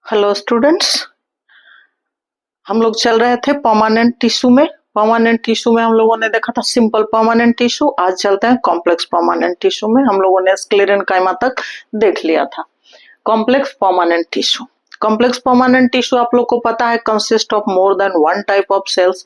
Hello students, हम लोग चल रहे थे परमानेंट टिश्यू में। परमानेंट टिश्यू में हम लोगों ने देखा था सिंपल परमानेंट टिश्यू। आज चलते हैं कॉम्प्लेक्स परमानेंट टिश्यू में। हम लोगों ने स्क्लेरेनकाइमा तक देख लिया था। Complex permanent tissue, complex permanent tissue आप लोग को पता है consist of more than one type of cells.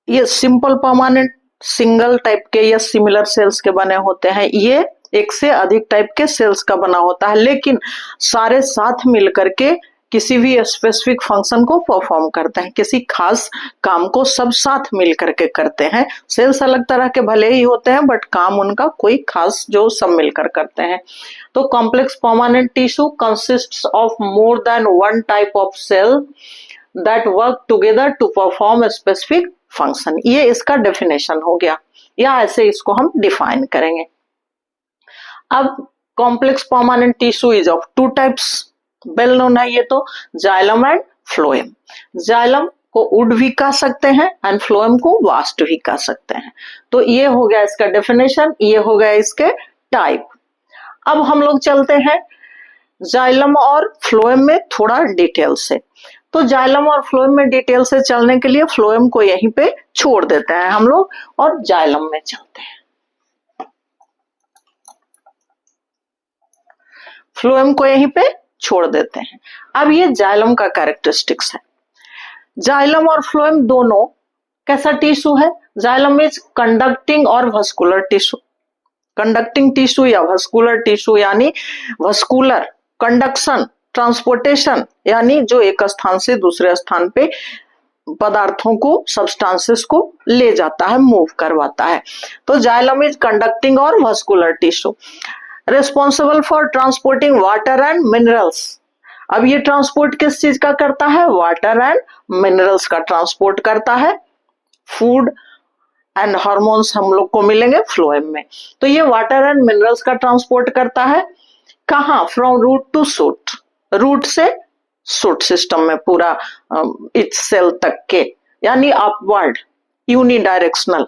ये सिंपल परमानेंट सिंगल टाइप के या सिमिलर सेल्स के बने होते हैं। ये एक से अधिक टाइप के सेल्स का बना होता है, लेकिन सारे साथ मिलकर के किसी भी स्पेसिफिक फंक्शन को परफॉर्म करते हैं। किसी खास काम को सब साथ मिल करके करते हैं। सेल्स अलग तरह के भले ही होते हैं, बट काम उनका कोई खास जो सब मिलकर करते हैं। तो complex permanent tissue consists of more than one type of cell that work together to perform specific function. ये इसका डेफिनेशन हो गया, या ऐसे इसको हम डिफाइन करेंगे। अब complex permanent tissue is of two types, well known है ये तो, जाइलम एंड फ्लोएम। जाइलम को उड भी कह सकते हैं एंड फ्लोएम को वास्ट भी कह सकते हैं। तो ये हो गया इसका डेफिनेशन, ये हो गया इसके टाइप। अब हम लोग चलते हैं जाइलम और फ्लोएम में थोड़ा डिटेल से। तो जाइलम और फ्लोएम में डिटेल से चलने के लिए फ्लोएम को यहीं पे छोड़ देते हैं हम लोग और जाइलम में चलते हैं। फ्लोएम को यहीं पे छोड़ देते हैं। अब ये जाइलम का कैरेक्टरिस्टिक्स है। जाइलम और फ्लोएम दोनों कैसा टिश्यू है? जाइलम इज कंडक्टिंग और वस्कुलर टिश्यू। कंडक्टिंग टिश्यू या वस्कुलर टिश्यू, यानी वस्कुलर कंडक्शन, ट्रांसपोर्टेशन, यानी जो एक स्थान से दूसरे स्थान पे पदार्थों को, सब्सटेंसेस को ले जाता है, मूव करवाता है। तो जाइलम इज कंडक्टिंग और vascular tissue, responsible for transporting water and minerals. अब ये ट्रांसपोर्ट किस चीज का करता है? वाटर एंड मिनरल्स का ट्रांसपोर्ट करता है। फूड एंड हार्मोन्स हम लोग को मिलेंगे फ्लोएम में। तो ये वाटर एंड मिनरल्स का ट्रांसपोर्ट करता है। कहाँ? From root to shoot, root से सूट सिस्टम में पूरा इस सेल तक के, यानी अपवर्ड, यूनिडायरेक्शनल,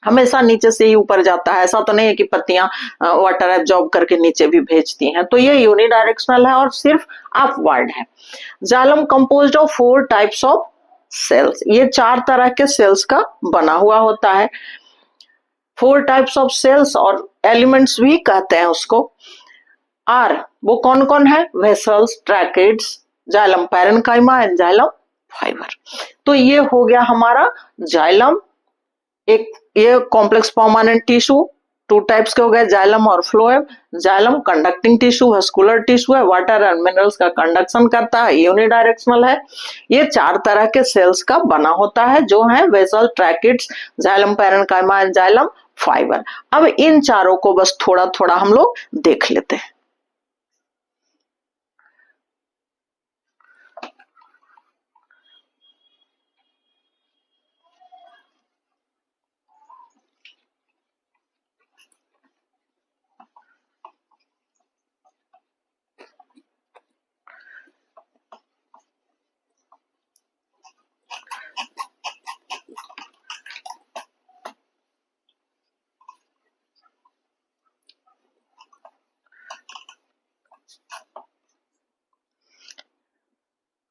हमेशा नीचे से ही ऊपर जाता है। ऐसा तो नहीं है कि पत्तियां वाटर एब्जॉर्ब करके नीचे भी भेजती हैं। तो ये यूनिडायरेक्शनल है और सिर्फ अपवर्ड है। Xylem composed of 4 types of cells, ये 4 तरह के सेल्स का बना हुआ होता है। 4 टाइप्स ऑफ सेल्स और एलिमेंट्स भी कहते हैं उसको। आर वो कौन कौन है? Vessels, tracheids, xylem parenchyma and xylem fibre. तो ये हो गया हमारा जाइलम। एक ये कॉम्प्लेक्स परमानेंट टिश्यू 2 टाइप्स के हो गए, जाइलम और phloem. Xylem conducting tissue, vascular tissue है, वाटर एंड मिनरल्स का कंडक्शन करता है, यूनिडायरेक्शनल है। ये 4 तरह के सेल्स का बना होता है, जो है vessel, tracheids, xylem parenchyma and xylem fibre. अब इन चारों को बस थोड़ा थोड़ा हम लोग देख लेते हैं।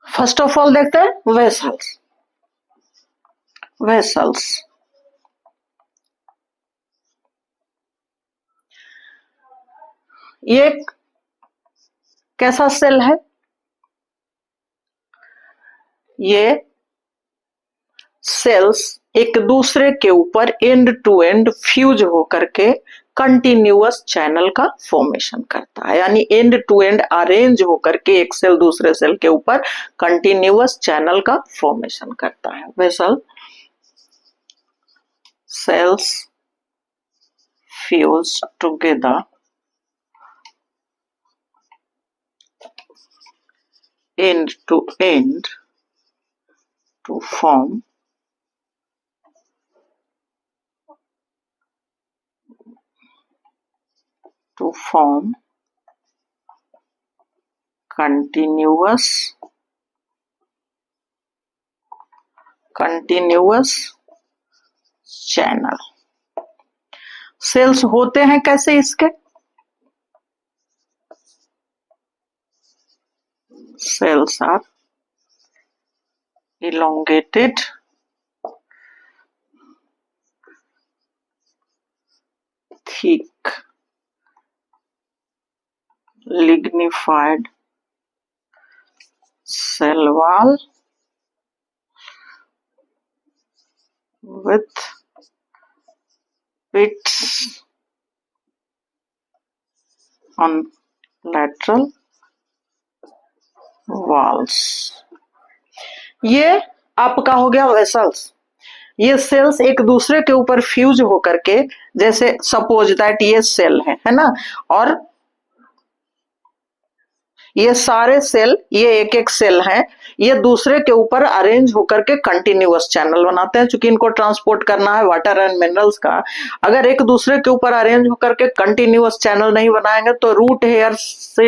फर्स्ट ऑफ ऑल देखते हैं वेसल्स। वेसल्स ये कैसा सेल है? ये सेल्स एक दूसरे के ऊपर एंड टू एंड फ्यूज होकर के कंटिन्यूअस चैनल का फॉर्मेशन करता है, यानी एंड टू एंड अरेंज होकर के एक सेल दूसरे सेल के ऊपर कंटिन्यूअस चैनल का फॉर्मेशन करता है। Vessel cells fuse together end to end to form continuous channel. Cells होते हैं कैसे इसके? cells are elongated, thick, lignified cell wall with pits on lateral walls। ये आपका हो गया वेसल्स। ये सेल्स एक दूसरे के ऊपर फ्यूज होकर के, जैसे सपोज दैट ये सेल है ना, और ये सारे सेल, ये एक एक सेल है, ये दूसरे के ऊपर अरेंज होकर के कंटिन्यूअस चैनल बनाते हैं। चूंकि इनको ट्रांसपोर्ट करना है वाटर एंड मिनरल्स का, अगर एक दूसरे के ऊपर अरेंज होकर के कंटिन्यूअस चैनल नहीं बनाएंगे तो रूट हेयर से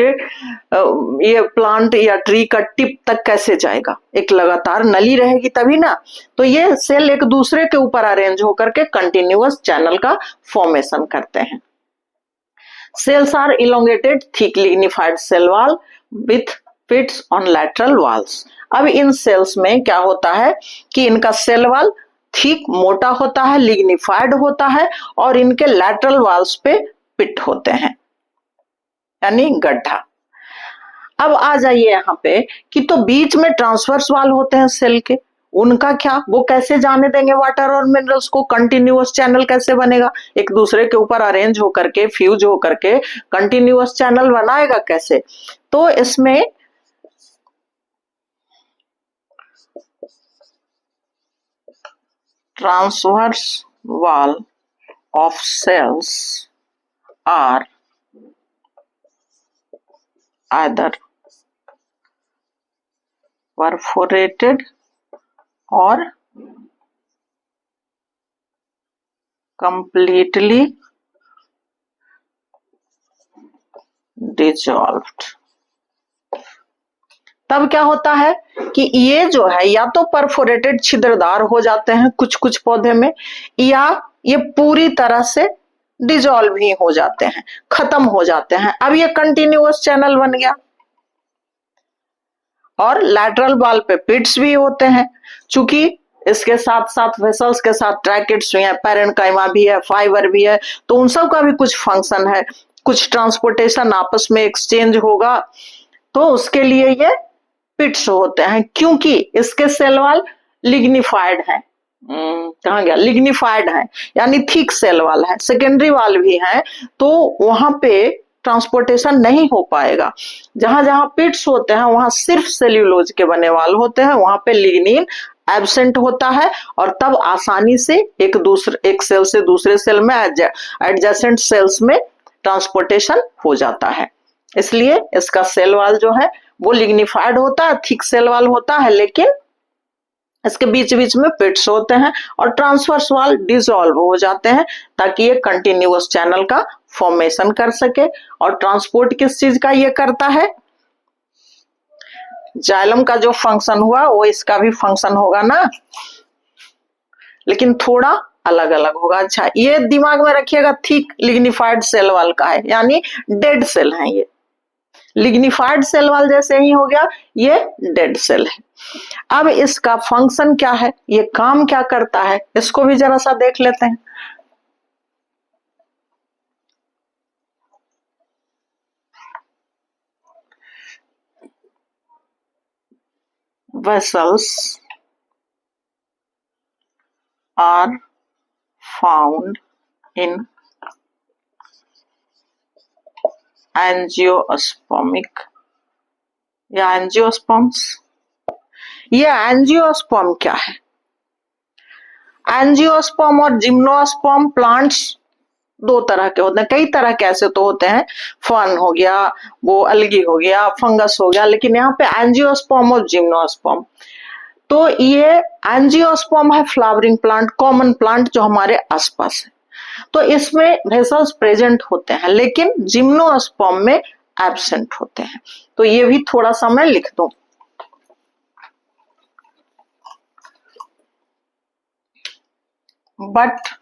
ये प्लांट या ट्री का टिप तक कैसे जाएगा? एक लगातार नली रहेगी तभी ना। तो ये सेल एक दूसरे के ऊपर अरेंज होकर के कंटिन्यूअस चैनल का फॉर्मेशन करते हैं। Cells are elongated, thick lignified cell wall with pits on lateral walls। अब इन सेल्स में क्या होता है कि इनका सेल वॉल थिक मोटा होता है, लिग्निफाइड होता है, और इनके लैटरल वॉल्स पे पिट होते हैं, यानी गड्ढा। अब आ जाइए यहाँ पे कि तो बीच में ट्रांसवर्स वाल होते हैं सेल के, उनका क्या? वो कैसे जाने देंगे वाटर और मिनरल्स को? कंटिन्यूअस चैनल कैसे बनेगा? एक दूसरे के ऊपर अरेंज होकर के, फ्यूज होकर के कंटिन्यूअस चैनल बनाएगा कैसे? तो इसमें transverse wall of cells are either perforated or completely dissolved। तब क्या होता है कि ये जो है या तो परफोरेटेड, छिद्रदार हो जाते हैं कुछ कुछ पौधे में, या ये पूरी तरह से डिजॉल्व ही हो जाते हैं, खत्म हो जाते हैं। अब ये कंटिन्यूअस चैनल बन गया। और लैटरल वॉल पे पिट्स भी होते हैं, चूंकि इसके साथ साथ वेसल्स के साथ ट्रैकेट्स भी हैं, पैरेन्काइमा भी है, फाइबर भी है, तो उन सब का भी कुछ फंक्शन है, कुछ ट्रांसपोर्टेशन आपस में एक्सचेंज होगा, तो उसके लिए ये पिट्स होते हैं। क्योंकि इसके सेल वॉल लिग्निफाइड है, कहाँ गया, लिग्निफाइड है, यानी थिक सेल वॉल है, सेकेंडरी वॉल भी है, तो वहां पे ट्रांसपोर्टेशन नहीं हो पाएगा। जहां जहां पिट्स होते हैं वहां सिर्फ सेल्यूलोज के बने वाल होते हैं, वहां पे लिग्निन एब्सेंट होता है, और तब आसानी से एक सेल से दूसरे सेल में, एडजेसेंट सेल्स में ट्रांसपोर्टेशन हो जाता है। इसलिए इसका सेल वॉल जो है वो लिग्निफाइड होता है, थिक सेल वॉल होता है, लेकिन इसके बीच बीच में पिट्स होते हैं, और ट्रांसवर्स वॉल डिसॉल्व हो जाते हैं ताकि ये कंटिन्यूअस चैनल का फॉर्मेशन कर सके। और ट्रांसपोर्ट किस चीज का ये करता है? जाइलम का जो फंक्शन हुआ वो इसका भी फंक्शन होगा ना, लेकिन थोड़ा अलग अलग होगा। अच्छा, ये दिमाग में रखिएगा, थिक लिग्निफाइड सेल वॉल का है, यानी डेड सेल है ये। लिग्निफाइड सेल वॉल जैसे ही हो गया, ये डेड सेल है। अब इसका फंक्शन क्या है, ये काम क्या करता है, इसको भी जरा सा देख लेते हैं। Vessels are found in angiospermic या एंजियोस्पर्म्स। ये एंजियोस्पर्म क्या है? एंजियोस्पर्म और जिम्नोस्पर्म प्लांट्स दो तरह के होते हैं, कई तरह के ऐसे तो होते हैं, फर्न हो गया, वो अलगी हो गया, फंगस हो गया, लेकिन यहाँ पे एंजियोस्पर्म और जिम्नोस्पर्म। तो ये एंजियोस्पर्म है फ्लावरिंग प्लांट, कॉमन प्लांट जो हमारे आसपास है, तो इसमें वेसल्स प्रेजेंट होते हैं, लेकिन जिम्नोस्पर्म में एब्सेंट होते हैं। तो ये भी थोड़ा सा मैं लिख दूं। But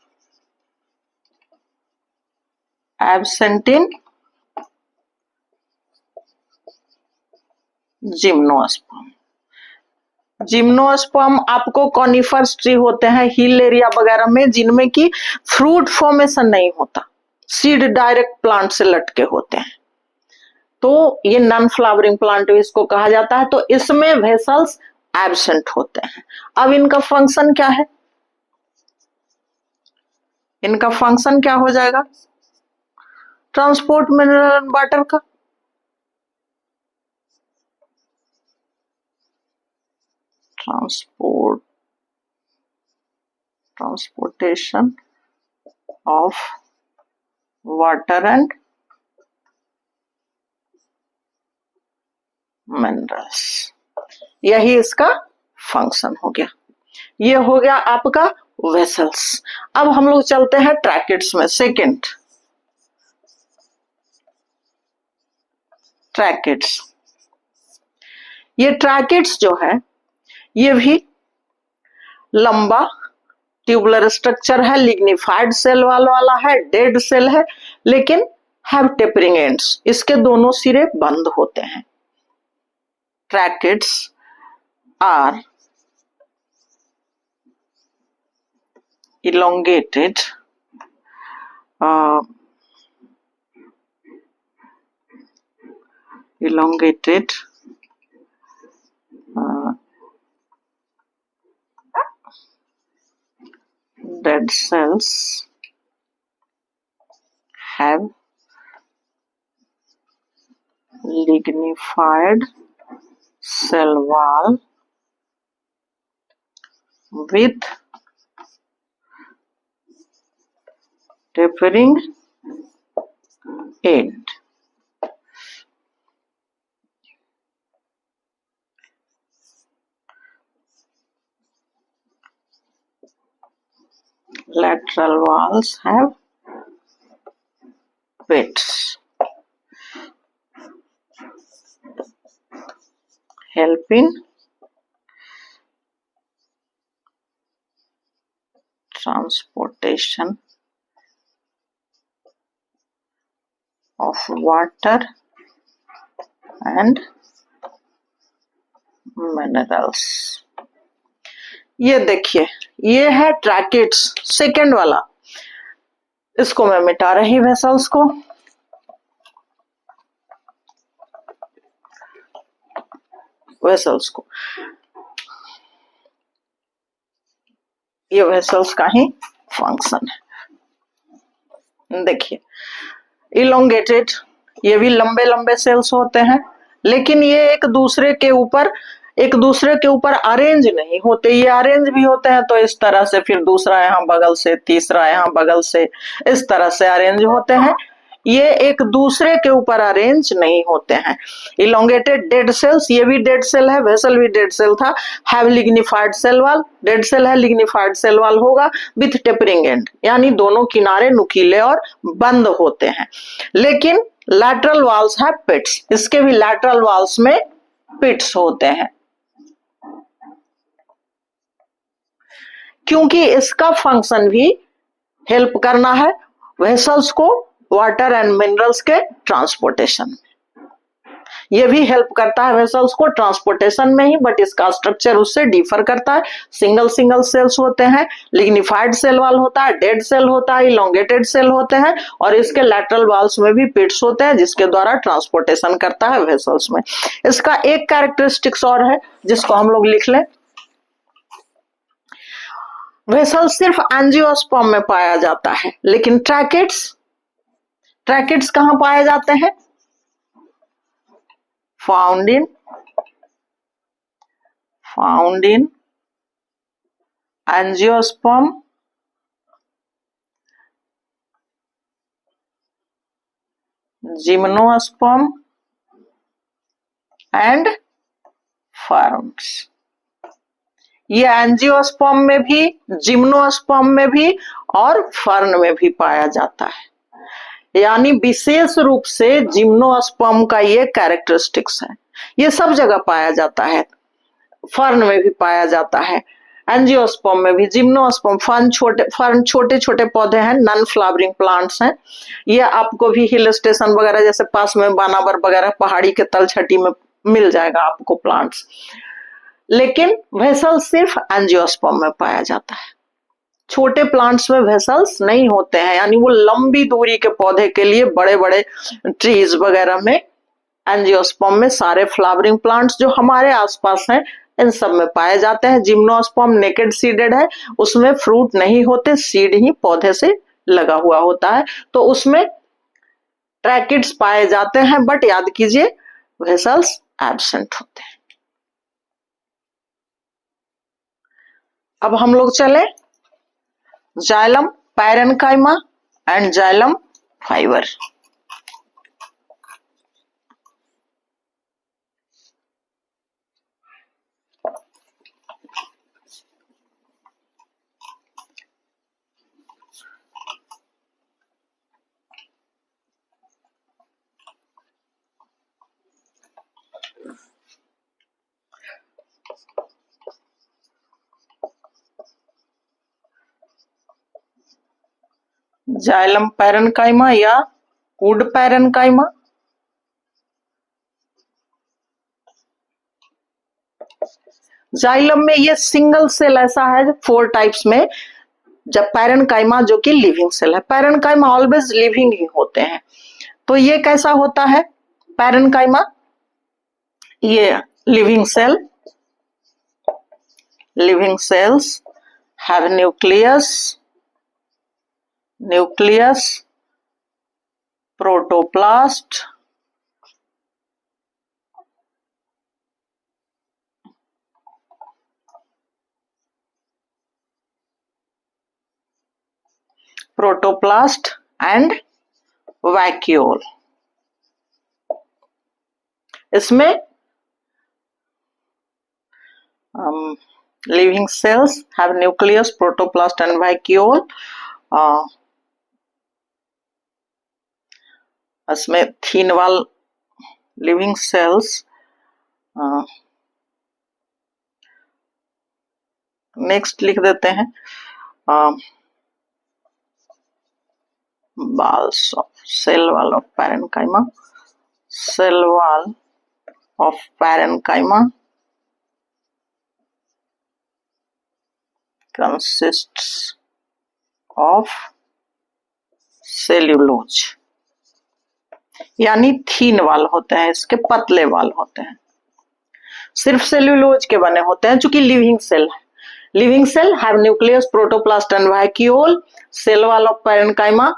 absent in gymnosperm. Gymnosperm आपको कॉनिफर्स ट्री होते हैं हिल एरिया वगैरह में, जिनमें की फ्रूट फॉर्मेशन नहीं होता, सीड डायरेक्ट प्लांट से लटके होते हैं, तो ये नॉन फ्लावरिंग प्लांट इसको कहा जाता है। तो इसमें वेसल्स एब्सेंट होते हैं। अब इनका फंक्शन क्या है? इनका फंक्शन क्या हो जाएगा? ट्रांसपोर्ट मिनरल एंड वाटर का। Transportation of water and minerals, यही इसका फंक्शन हो गया। ये हो गया आपका वेसल्स। अब हम लोग चलते हैं ट्रैकेट्स में। Second, tracheids. ये ट्रैकेट्स जो है ये भी लंबा ट्यूबुलर स्ट्रक्चर है, लिग्निफाइड सेल वाला है, डेड सेल है, लेकिन हैव टेपरिंग एंड्स, इसके दोनों सिरे बंद होते हैं। Tracheids are elongated dead cells have lignified cell wall with tapering end. Lateral walls have pits, help in transportation of water and minerals। ये देखिए, ये है ट्रैकेट्स, सेकेंड वाला। इसको मैं मिटा रही वेसल्स को। वेसल्स को, ये वेसल्स का ही फंक्शन है। देखिए इलोंगेटेड, ये भी लंबे लंबे सेल्स होते हैं, लेकिन ये एक दूसरे के ऊपर अरेंज नहीं होते। ये अरेंज भी होते हैं तो इस तरह से, फिर दूसरा यहाँ बगल से, तीसरा यहाँ बगल से, इस तरह से अरेंज होते हैं। ये एक दूसरे के ऊपर अरेंज नहीं होते हैं। इलोंगेटेड डेड सेल्स, ये भी डेड सेल है, वेसल भी डेड सेल था। Have lignified cell wall, dead cell है, लिग्निफाइड सेल वॉल होगा विथ टेपरिंग एंड, यानी दोनों किनारे नुकीले और बंद होते हैं। लेकिन लैटरल वॉल्स है पिट्स, इसके भी लैटरल वॉल्स में पिट्स होते हैं, क्योंकि इसका फंक्शन भी हेल्प करना है वेसल्स को वाटर एंड मिनरल्स के ट्रांसपोर्टेशन में। ये भी हेल्प करता है वेसल्स को ट्रांसपोर्टेशन में ही, बट इसका स्ट्रक्चर उससे डिफर करता है। सिंगल सेल्स होते हैं, लिग्निफाइड सेल वॉल होता है, डेड सेल होता है, इलोंगेटेड सेल होते हैं, और इसके लैटरल वॉल्स में भी पिट्स होते हैं, जिसके द्वारा ट्रांसपोर्टेशन करता है वेसल्स में। इसका एक कैरेक्टरिस्टिक्स और है जिसको हम लोग लिख लें। वेसल सिर्फ एंजियोस्पर्म में पाया जाता है, लेकिन ट्रैकेट्स कहां पाए जाते हैं? Found in angiosperm gymnosperm and ferns. ये एंजियोस्पर्म में भी, जिम्नोस्पर्म में भी और फर्न में भी पाया जाता है। यानी विशेष रूप से जिम्नोस्पर्म का ये कैरेक्टरिस्टिक्स है। ये सब जगह पाया जाता है, फर्न में भी पाया जाता है, एंजियोस्पर्म में भी, जिम्नोस्पर्म। फर्न छोटे छोटे पौधे हैं, नॉन फ्लावरिंग प्लांट्स हैं। ये आपको भी हिल स्टेशन वगैरह जैसे पास में बानावर वगैरह पहाड़ी के तलछटी में मिल जाएगा आपको प्लांट्स। लेकिन वेसल सिर्फ एंजियोस्पर्म में पाया जाता है, छोटे प्लांट्स में वेसल्स नहीं होते हैं, यानी वो लंबी दूरी के पौधे के लिए बड़े बड़े ट्रीज वगैरह में, एंजियोस्पर्म में सारे फ्लावरिंग प्लांट्स जो हमारे आसपास हैं इन सब में पाए जाते हैं। जिम्नोस्पर्म नेकेड सीडेड है, उसमें फ्रूट नहीं होते, सीड ही पौधे से लगा हुआ होता है, तो उसमें ट्रैकिड्स पाए जाते हैं, बट याद कीजिए वेसल्स एब्सेंट होते हैं। अब हम लोग चले xylem parenchyma and xylem fibre. Xylem parenchyma या वुड पैरेन्काइमा, जाइलम में ये सिंगल सेल ऐसा है 4 टाइप्स में, जब पैरेन्काइमा जो कि लिविंग सेल है, पैरेन्काइमा ऑलवेज लिविंग ही होते हैं। तो ये कैसा होता है पैरेन्काइमा, ये living cell, living cells have nucleus, protoplast, and vacuole. इसमें living cells have nucleus, protoplast and vacuole. इसमें thin wall living cells, next लिख देते हैं balls of cell wall of parenchyma, cell wall of parenchyma consists of cellulose, यानी थीन वाल होते हैं, इसके पतले वाल होते हैं, सिर्फ सेल्यूलोज के बने होते हैं, चूंकि लिविंग सेल है। Living cell have nucleus, protoplast and vacuole. Cell wall of parenchyma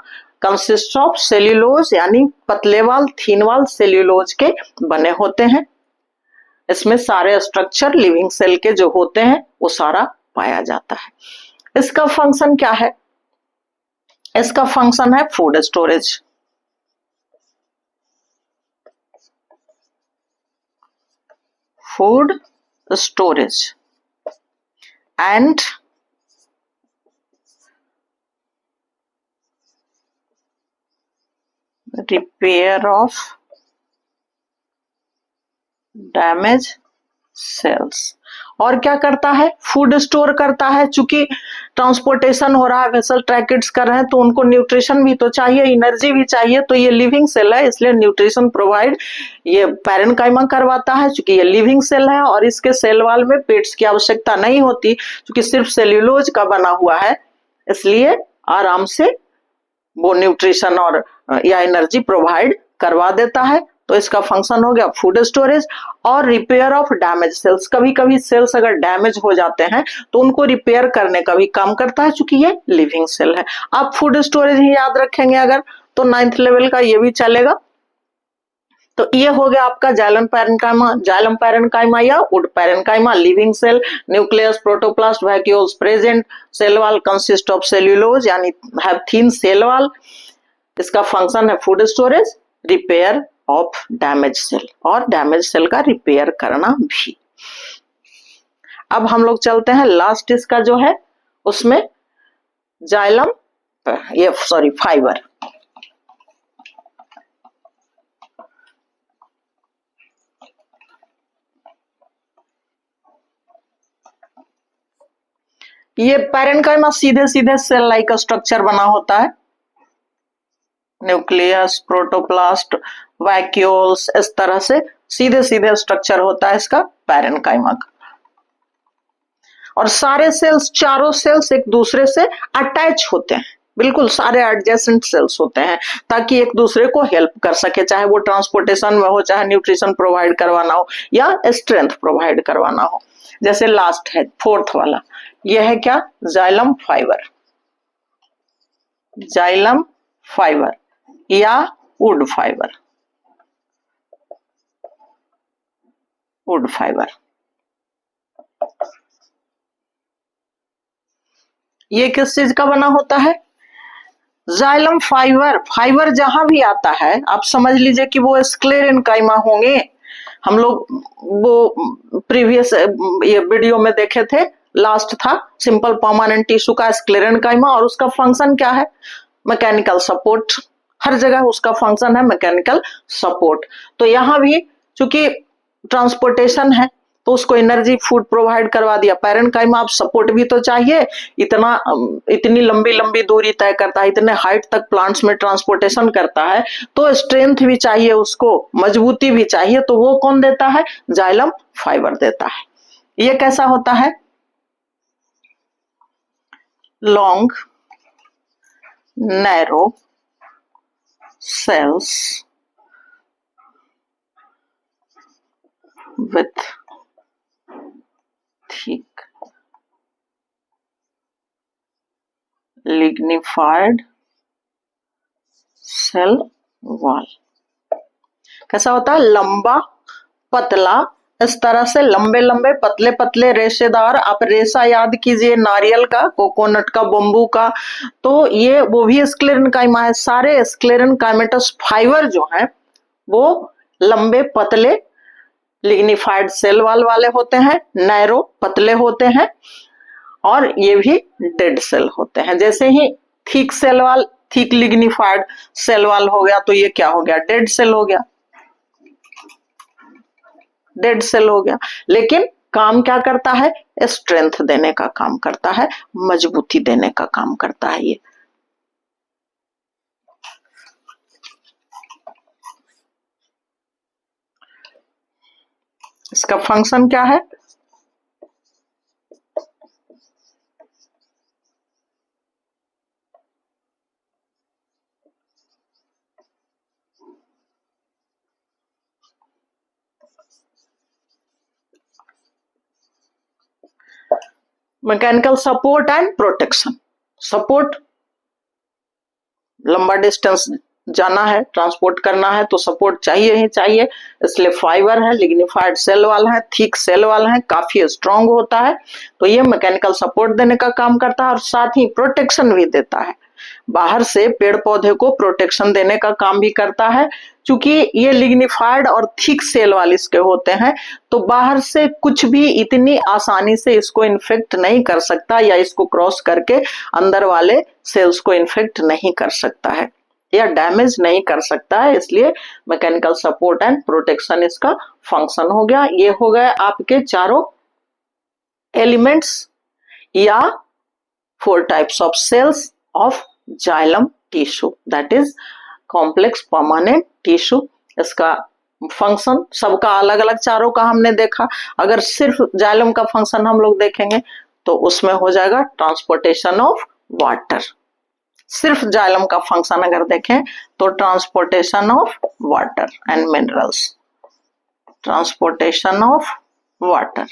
consist of cellulose, यानी पतले वाल, थीन वाल सेल्यूलोज के बने होते हैं। इसमें सारे स्ट्रक्चर लिविंग सेल के जो होते हैं वो सारा पाया जाता है। इसका फंक्शन क्या है, इसका फंक्शन है food storage, food storage and repair of damaged cells। और क्या करता है, फूड स्टोर करता है, चूंकि ट्रांसपोर्टेशन हो रहा है, वेसल ट्रैकिड्स कर रहे हैं, तो उनको न्यूट्रिशन भी तो चाहिए, एनर्जी भी चाहिए, तो ये लिविंग सेल है इसलिए न्यूट्रिशन प्रोवाइड ये पैरेन्काइमा करवाता है, चूंकि ये लिविंग सेल है और इसके सेल वाल में पेट्स की आवश्यकता नहीं होती, क्योंकि सिर्फ सेल्यूलोज का बना हुआ है, इसलिए आराम से वो न्यूट्रिशन और या एनर्जी प्रोवाइड करवा देता है। तो इसका फंक्शन हो गया फूड स्टोरेज और रिपेयर ऑफ डैमेज सेल्स। कभी कभी सेल्स अगर डैमेज हो जाते हैं तो उनको रिपेयर करने का भी काम करता है, चूंकि ये लिविंग सेल है। आप फूड स्टोरेज ही याद रखेंगे अगर, तो 9th लेवल का ये भी चलेगा। तो ये हो गया आपका जाइलम पैरेन्काइमा या wood parenchyma, living cell, nucleus, protoplast, vacuoles present, cell wall consist of cellulose, यानी हैव थीन सेल वॉल। इसका फंक्शन है food storage, repair of damage cell, और डैमेज सेल का रिपेयर करना भी। अब हम लोग चलते हैं लास्ट इसका जो है उसमें जाइलम फाइबर। ये पैरेन्काइमा सीधे सीधे सेल लाइक स्ट्रक्चर बना होता है, न्यूक्लियस, प्रोटोप्लास्ट, वैक्यूल्स, इस तरह से सीधे सीधे स्ट्रक्चर होता है इसका पैरेन्काइमा का। और सारे सेल्स, चारों सेल्स एक दूसरे से अटैच होते हैं, बिल्कुल सारे एडजेसेंट सेल्स होते हैं, ताकि एक दूसरे को हेल्प कर सके, चाहे वो ट्रांसपोर्टेशन में हो, चाहे न्यूट्रिशन प्रोवाइड करवाना हो या स्ट्रेंथ प्रोवाइड करवाना हो। जैसे लास्ट है फोर्थ वाला, यह है क्या, जाइलम फाइबर, जाइलम फाइबर या वुड फाइबर, वुड फाइबर। ये किस चीज का बना होता है, जाइलम फाइबर। फाइबर जहां भी आता है आप समझ लीजिए कि वो स्क्लेरेन्काइमा होंगे। हम लोग वो प्रीवियस ये वीडियो में देखे थे, लास्ट था सिंपल परमानेंट टिश्यू का स्क्लेरेन्काइमा, और उसका फंक्शन क्या है, मैकेनिकल सपोर्ट। हर जगह उसका फंक्शन है मैकेनिकल सपोर्ट। तो यहाँ भी चूंकि ट्रांसपोर्टेशन है तो उसको एनर्जी फूड प्रोवाइड करवा दिया। पैरेन्काइमा आप सपोर्ट भी तो चाहिए, इतनी लंबी लंबी दूरी तय करता है, इतने हाइट तक प्लांट्स में ट्रांसपोर्टेशन करता है, तो स्ट्रेंथ भी चाहिए उसको, मजबूती भी चाहिए, तो वो कौन देता है, जाइलम फाइबर देता है। ये कैसा होता है, long narrow cells with thick lignified cell wall। कैसा होता है, लंबा पतला, इस तरह से लंबे लंबे पतले पतले रेशेदार। आप रेशा याद कीजिए नारियल का, कोकोनट का, बम्बू का, तो ये वो भी स्क्लेरेन्काइमा है। सारे स्क्लेरेन्काइमेटस फाइबर जो है वो लंबे पतले लिग्निफाइड सेल वाल वाले होते हैं, नैरो पतले होते हैं, और ये भी डेड सेल होते हैं। जैसे ही thick cell wall, thick lignified cell wall हो गया तो ये क्या हो गया, डेड सेल हो गया, डेड सेल हो गया। लेकिन काम क्या करता है, स्ट्रेंथ देने का काम करता है, मजबूती देने का काम करता है ये। इसका फंक्शन क्या है, mechanical support and protection. Support, लंबा डिस्टेंस जाना है, ट्रांसपोर्ट करना है तो सपोर्ट चाहिए ही चाहिए, इसलिए फाइबर है, लिग्निफाइड सेल वाला है, थिक सेल वाला है, काफी स्ट्रांग होता है, तो ये मैकेनिकल सपोर्ट देने का काम करता है, और साथ ही प्रोटेक्शन भी देता है। बाहर से पेड़ पौधे को प्रोटेक्शन देने का काम भी करता है। चूंकि ये लिग्निफाइड और थिक सेल वाले इसके होते हैं, तो बाहर से कुछ भी इतनी आसानी से इसको इन्फेक्ट नहीं कर सकता, या इसको क्रॉस करके अंदर वाले सेल्स को इन्फेक्ट नहीं कर सकता है या डैमेज नहीं कर सकता है। इसलिए मैकेनिकल सपोर्ट एंड प्रोटेक्शन इसका फंक्शन हो गया। ये हो गए आपके चारों एलिमेंट्स या 4 types of cells of xylem tissue, that is complex permanent tissue. इसका फंक्शन सबका अलग अलग चारों का हमने देखा। अगर सिर्फ जाइलम का फंक्शन हम लोग देखेंगे तो उसमें हो जाएगा ट्रांसपोर्टेशन ऑफ वाटर। सिर्फ जाइलम का फंक्शन अगर देखें तो transportation of water and minerals, transportation of water,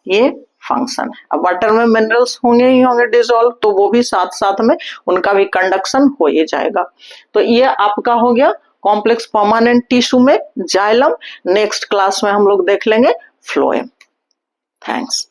ये फंक्शन है। अब वाटर में मिनरल्स होंगे ही होंगे डिसॉल्व, तो वो भी साथ साथ में उनका भी कंडक्शन हो ही जाएगा। तो ये आपका हो गया कॉम्प्लेक्स परमानेंट टिश्यू में जाइलम। नेक्स्ट क्लास में हम लोग देख लेंगे फ्लोएम। थैंक्स।